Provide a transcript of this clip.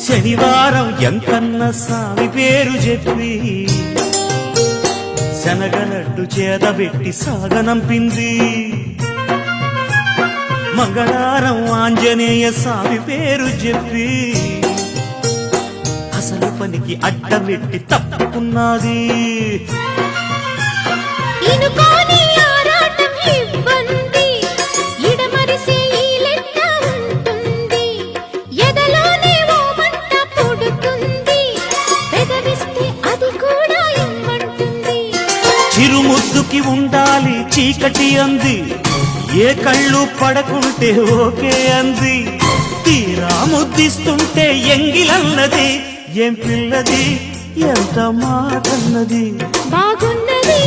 శనివారం ఎంకన్న స్వామి పేరు చెప్పి శనగలడ్డు చేదబెట్టి సాగనంపింది. మంగళవారం ఆంజనేయ స్వామి పేరు చెప్పి అసలు పనికి అడ్డమెట్టి తప్పుకున్నది. చిరుముద్దుకి ఉండాలి చీకటి అంది, ఏ కళ్ళు పడకుంటే ఓకే అంది. తీరా ముద్దిస్తుంటే ఎంగిలన్నది, ఏం పిల్లది ఎంత మాటన్నది. బాగున్నది